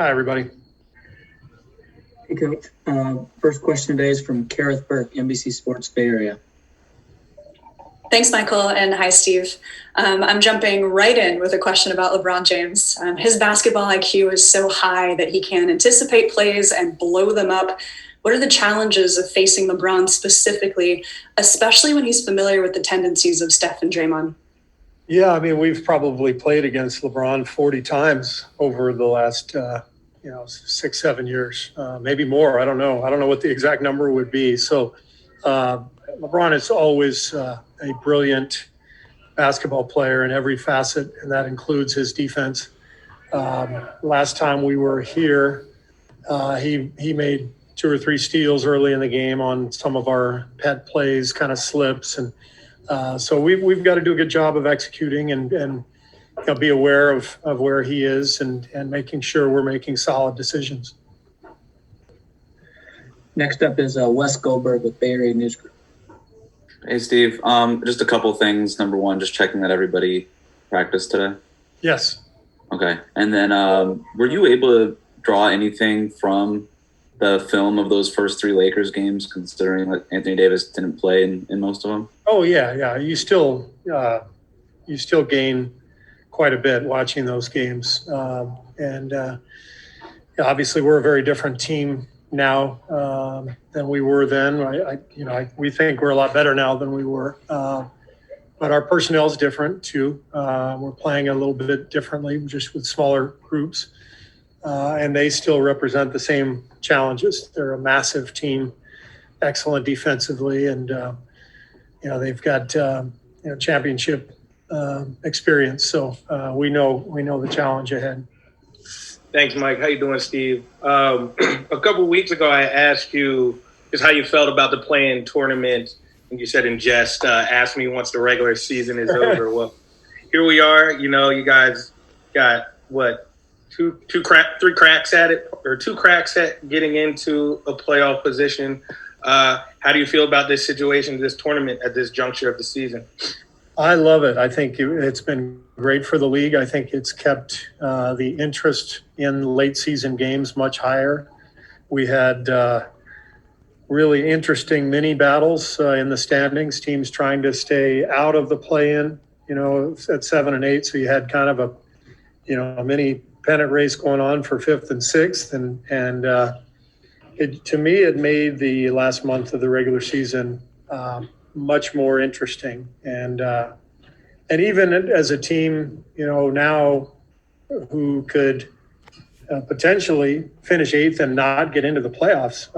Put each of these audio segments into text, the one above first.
Hi, everybody. Hey, Coach. First question today is from Kerr, NBC Sports Bay Area. Thanks, Michael, and hi, Steve. I'm jumping right in with a question about LeBron James. His basketball IQ is so high that he can anticipate plays and blow them up. What are the challenges of facing LeBron specifically, especially when he's familiar with the tendencies of Steph and Draymond? Yeah, I mean, we've probably played against LeBron 40 times over the last, 6-7 years, maybe more. I don't know. I don't know what the exact number would be. So LeBron is always a brilliant basketball player in every facet, and that includes his defense. Last time we were here, he made 2 or 3 steals early in the game on some of our pet plays, kind of slips, and so we've got to do a good job of executing and be aware of where he is and making sure we're making solid decisions. Next up is Wes Goldberg with Bay Area News Group. Hey, Steve. Just a couple things. Number one, just checking that everybody practiced today. Yes. Okay. And then were you able to draw anything from the film of those first 3 Lakers games, considering that Anthony Davis didn't play in most of them? Oh, yeah. You still gain quite a bit watching those games. Obviously we're a very different team now than we were then. We think we're a lot better now than we were. But our personnel is different too. We're playing a little bit differently, just with smaller groups. And they still represent the same challenges. They're a massive team, excellent defensively, and they've got championship experience. So we know the challenge ahead. Thanks, Mike. How you doing, Steve? A couple of weeks ago, I asked you just how you felt about the play-in tournament, and you said in jest, ask me once the regular season is over. Well, here we are. You guys got what? 3 cracks at it, or 2 cracks at getting into a playoff position. How do you feel about this situation, this tournament at this juncture of the season? I love it. I think it's been great for the league. I think it's kept the interest in late season games much higher. We had really interesting mini battles in the standings, teams trying to stay out of the play-in, at 7 and 8. So you had kind of a mini pennant race going on for 5th and 6th. And to me, it made the last month of the regular season much more interesting. And even as a team, now who could potentially finish 8th and not get into the playoffs,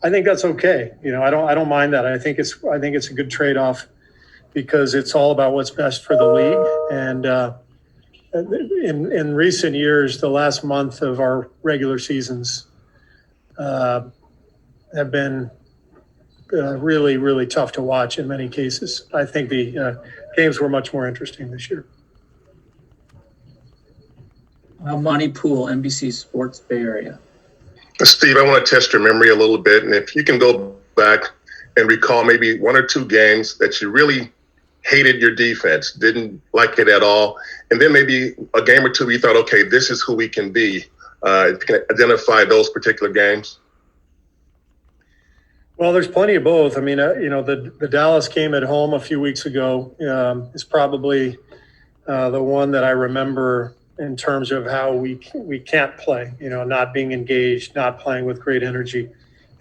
I think that's okay. I don't mind that. I think it's a good trade-off because it's all about what's best for the league. And in recent years, the last month of our regular seasons have been really, really tough to watch in many cases. I think the games were much more interesting this year. Monty Poole, NBC Sports Bay Area. Steve, I want to test your memory a little bit. And if you can go back and recall maybe 1 or 2 games that you really hated your defense, didn't like it at all, and then maybe a game or 2 you thought, okay, this is who we can be. If you can identify those particular games. Well, there's plenty of both. I mean, the Dallas game at home a few weeks ago is probably the one that I remember in terms of how we can't play, not being engaged, not playing with great energy.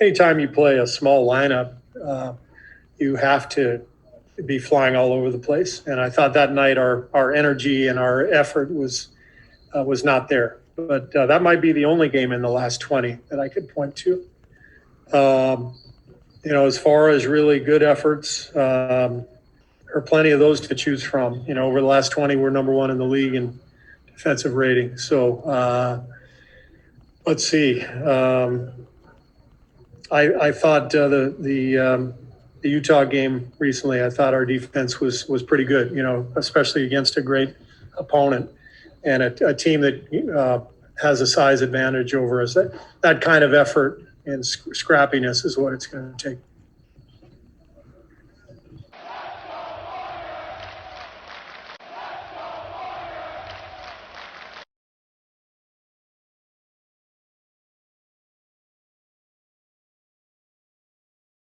Anytime you play a small lineup, you have to be flying all over the place. And I thought that night our energy and our effort was not there. But that might be the only game in the last 20 that I could point to. As far as really good efforts, there are plenty of those to choose from. Over the last 20, we're number 1 in the league in defensive rating. So let's see. I thought the Utah game recently, I thought our defense was pretty good, especially against a great opponent and a team that has a size advantage over us. That kind of effort and scrappiness is what it's going to take.